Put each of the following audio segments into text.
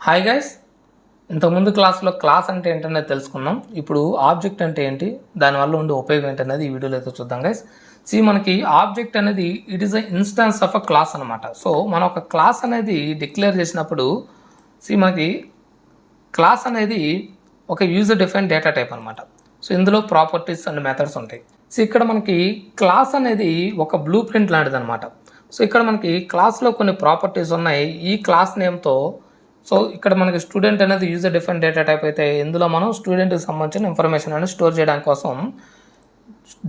Hi guys, ఇంతకుముందు క్లాస్లో class అంటే ఏంటనేది తెలుసుకున్నాం. ఇప్పుడు ఆబ్జెక్ట్ అంటే ఏంటి, దానివల్ల ఉండే ఉపయోగం ఏంటనేది ఈ వీడియోలో అయితే చూద్దాం గైస్. మనకి ఆబ్జెక్ట్ అనేది it is a instance of a class అనమాట. సో మనం ఒక క్లాస్ అనేది డిక్లేర్ చేసినప్పుడు మనకి క్లాస్ అనేది ఒక యూజర్ డిఫైన్ డేటా టైప్ అనమాట. సో ఇందులో ప్రాపర్టీస్ అండ్ మెథడ్స్ ఉంటాయి. ఇక్కడ మనకి క్లాస్ అనేది ఒక బ్లూ ప్రింట్ లాంటిది అనమాట. సో ఇక్కడ మనకి క్లాస్లో కొన్ని ప్రాపర్టీస్ ఉన్నాయి. ఈ క్లాస్ నేమ్తో ఇక్కడ మనకి స్టూడెంట్ అనేది యూజర్ డిఫైన్ డేటా టైప్ అయితే ఇందులో మనం స్టూడెంట్కి సంబంధించిన ఇన్ఫర్మేషన్ అనేది స్టోర్ చేయడానికి కోసం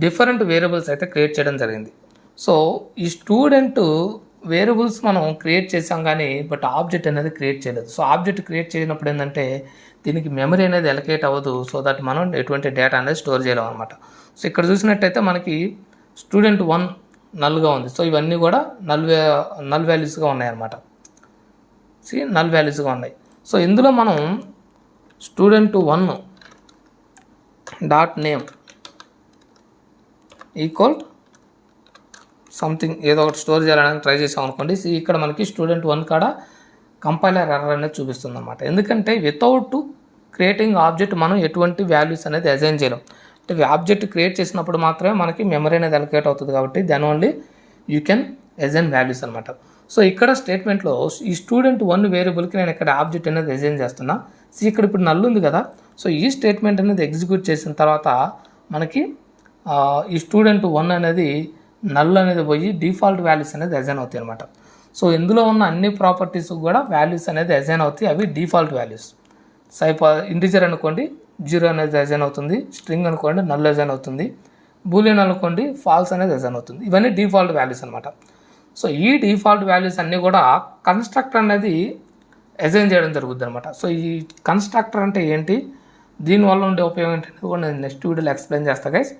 డిఫరెంట్ వేరియబుల్స్ అయితే క్రియేట్ చేయడం జరిగింది. సో ఈ స్టూడెంట్ వేరియబుల్స్ మనం క్రియేట్ చేసాం కానీ బట్ ఆబ్జెక్ట్ అనేది క్రియేట్ చేయలేదు. సో ఆబ్జెక్ట్ క్రియేట్ చేసినప్పుడు ఏంటంటే దీనికి మెమరీ అనేది ఎలకేట్ అవ్వదు. సో దట్ మనం ఎటువంటి డేటా అనేది స్టోర్ చేయలేం అనమాట. సో ఇక్కడ చూసినట్టయితే మనకి స్టూడెంట్ 1 నల్గా ఉంది. సో ఇవన్నీ కూడా నల్ వాల్యూస్గా ఉన్నాయన్నమాట. నల్ వాల్యూస్గా ఉన్నాయి. సో ఇందులో మనం student 1 dot name equal something ఏదో ఒకటి స్టోర్ చేయాలని ట్రై చేసాం అనుకోండి. ఇక్కడ మనకి స్టూడెంట్ 1 కాడ కంపైలర్ ఎర్రర్ అనేది చూపిస్తుంది అనమాట. ఎందుకంటే వితౌట్ క్రియేటింగ్ ఆబ్జెక్ట్ మనం ఎటువంటి వాల్యూస్ అనేది అసైన్ చేయలేం. అంటే ఆబ్జెక్ట్ క్రియేట్ చేసినప్పుడు మాత్రమే మనకి మెమరీ అనేది అలొకేట్ అవుతుంది కాబట్టి then only you can assign values అనమాట. సో ఇక్కడ స్టేట్మెంట్లో ఈ స్టూడెంట్ 1 వేరియబుల్కి నేను ఇక్కడ ఆబ్జెక్ట్ అనేది అసైన్ చేస్తున్నా. ఇక్కడ ఇప్పుడు నల్ ఉంది కదా. సో ఈ స్టేట్మెంట్ అనేది ఎగ్జిక్యూట్ చేసిన తర్వాత మనకి ఈ స్టూడెంట్ 1 అనేది నల్ అనేది పోయి డిఫాల్ట్ వాల్యూస్ అనేది అసైన్ అవుతాయి అనమాట. సో ఇందులో ఉన్న అన్ని ప్రాపర్టీస్ కూడా వాల్యూస్ అనేది అసైన్ అవుతాయి. అవి డిఫాల్ట్ వాల్యూస్. ఇంటిజర్ అనుకోండి 0 అనేది అసైన్ అవుతుంది, స్ట్రింగ్ అనుకోండి నల్ అసైన్ అవుతుంది, బూలియన్ అనుకోండి ఫాల్స్ అనేది అసైన్ అవుతుంది. ఇవన్నీ డిఫాల్ట్ వాల్యూస్ అనమాట. సో ఈ డిఫాల్ట్ వాల్యూస్ అన్నీ కూడా కన్స్ట్రక్టర్ అనేది అసైన్ చేయడం జరుగుతుంది అనమాట. సో ఈ కన్స్ట్రక్టర్ అంటే ఏంటి, దీనివల్ల ఉండే ఉపయోగం ఏంటంటే కూడా నేను నెక్స్ట్ వీడియోలో ఎక్స్ప్లెయిన్ చేస్తాను గైస్.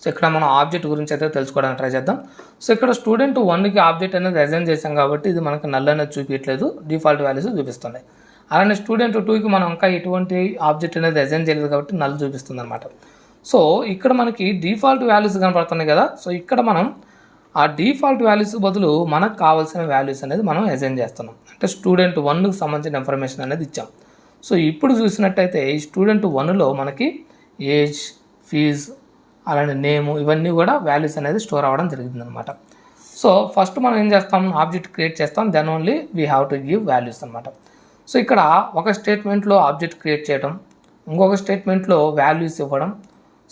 సో ఇక్కడ మనం ఆబ్జెక్ట్ గురించి అయితే తెలుసుకోవడానికి ట్రై చేద్దాం. సో ఇక్కడ స్టూడెంట్ 1కి ఆబ్జెక్ట్ అనేది అసైన్ చేసాం కాబట్టి ఇది మనకి నల్ అనేది చూపించట్లేదు, డిఫాల్ట్ వాల్యూస్ చూపిస్తున్నాయి. అలానే స్టూడెంట్ 2కి మనం ఇంకా ఎటువంటి ఆబ్జెక్ట్ అనేది అసైన్ చేయలేదు కాబట్టి నల్ చూపిస్తుంది అనమాట. సో ఇక్కడ మనకి డిఫాల్ట్ వాల్యూస్ కనపడుతున్నాయి కదా. సో ఇక్కడ మనం ఆ డిఫాల్ట్ వాల్యూస్ బదులు మనకు కావాల్సిన వాల్యూస్ అనేది మనం అసైన్ చేస్తున్నాం. అంటే స్టూడెంట్ 1కి సంబంధించిన ఇన్ఫర్మేషన్ అనేది ఇచ్చాం. సో ఇప్పుడు చూసినట్టయితే ఈ స్టూడెంట్ 1లో మనకి ఏజ్, ఫీజ్, అలానే నేము ఇవన్నీ కూడా వాల్యూస్ అనేది స్టోర్ అవ్వడం జరిగింది అనమాట. సో ఫస్ట్ మనం ఏం చేస్తాం, ఆబ్జెక్ట్ క్రియేట్ చేస్తాం, then only we have to give values అనమాట. సో ఇక్కడ ఒక స్టేట్మెంట్లో ఆబ్జెక్ట్ క్రియేట్ చేయడం, ఇంకొక స్టేట్మెంట్లో వాల్యూస్ ఇవ్వడం.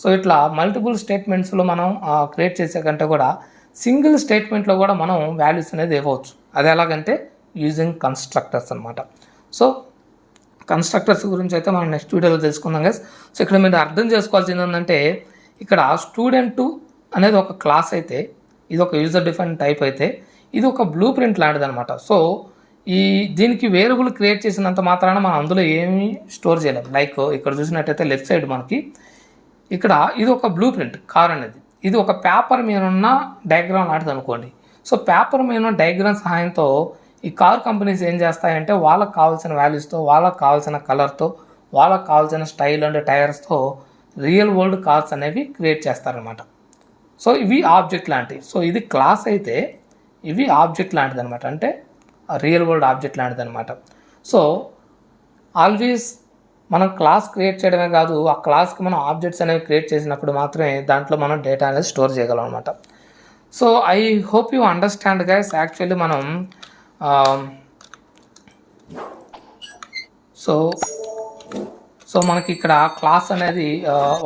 సో ఇట్లా మల్టిపుల్ స్టేట్మెంట్స్లో మనం క్రియేట్ చేసే కంటే కూడా సింగిల్ స్టేట్మెంట్లో కూడా మనం వాల్యూస్ అనేది ఇవ్వచ్చు. అది ఎలాగంటే యూజింగ్ కన్స్ట్రక్టర్స్ అనమాట. సో కన్స్ట్రక్టర్స్ గురించి అయితే మనం నెక్స్ట్ వీడియోలో తెలుసుకుందాం గైస్. సో ఇక్కడ మీరు అర్థం చేసుకోవాల్సింది ఏంటంటే ఇక్కడ స్టూడెంట్ అనేది ఒక క్లాస్ అయితే, ఇది ఒక యూజర్ డిఫైన్ టైప్ అయితే, ఇది ఒక బ్లూ ప్రింట్ లాంటిది అనమాట. సో దీనికి వేరియబుల్ క్రియేట్ చేసినంత మాత్రాన మనం అందులో ఏమీ స్టోర్ చేయలేం. లైక్ ఇక్కడ చూసినట్టయితే లెఫ్ట్ సైడ్ మనకి ఇక్కడ ఇది ఒక బ్లూ ప్రింట్ కార్ అనేది, ఇది ఒక పేపర్ మీద ఉన్న డయాగ్రామ్ లాంటిది అనుకోండి. సో పేపర్ మీద ఉన్న డయాగ్రామ్ సహాయంతో ఈ కార్ కంపెనీస్ ఏం చేస్తాయంటే వాళ్ళకి కావాల్సిన వాల్యూస్తో, వాళ్ళకి కావాల్సిన కలర్తో, వాళ్ళకి కావాల్సిన స్టైల్ అండ్ టైర్స్తో రియల్ వరల్డ్ కార్స్ అనేవి క్రియేట్ చేస్తారనమాట. సో ఇవి ఆబ్జెక్ట్ లాంటివి. సో ఇది క్లాస్ అయితే ఇవి ఆబ్జెక్ట్ లాంటిది అనమాట, అంటే రియల్ వరల్డ్ ఆబ్జెక్ట్ లాంటిది అనమాట. సో ఆల్వేస్ మనం క్లాస్ క్రియేట్ చేయడమే కాదు, ఆ క్లాస్కి మనం ఆబ్జెక్ట్స్ అనేవి క్రియేట్ చేసినప్పుడు మాత్రమే దాంట్లో మనం డేటా అనేది స్టోర్ చేయగలం అనమాట. So I hope you understand guys. Actually మనం సో మనకి ఇక్కడ క్లాస్ అనేది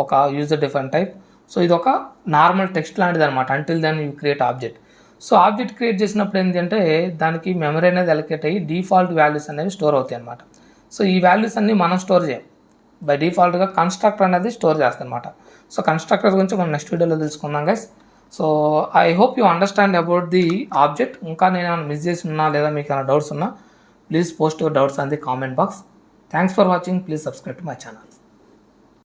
ఒక యూజర్ డిఫైన్ టైప్. సో ఇది ఒక నార్మల్ టెక్స్ట్ లాంటిది అనమాట until then you create object. So object create చేసినప్పుడు ఏంటంటే దానికి మెమరీ అనేది అలొకేట్ అయ్యి డిఫాల్ట్ వాల్యూస్ అనేవి స్టోర్ అవుతాయి అనమాట. సో ఈ వాల్యూస్ అన్నీ మనం స్టోర్ చేయం, బై డిఫాల్ట్గా కన్స్ట్రక్టర్ అనేది స్టోర్ చేస్తాం అనమాట. సో కన్స్ట్రక్టర్ గురించి మనం నెక్స్ట్ వీడియోలో తెలుసుకుందాం guys. So I hope you understand about the object. ఇంకా నేను ఏమైనా మిస్ చేసి ఉన్నా లేదా మీకు ఏమైనా డౌట్స్ ఉన్నా please post your doubts on the comment box. Thanks for watching. Please subscribe to my channel.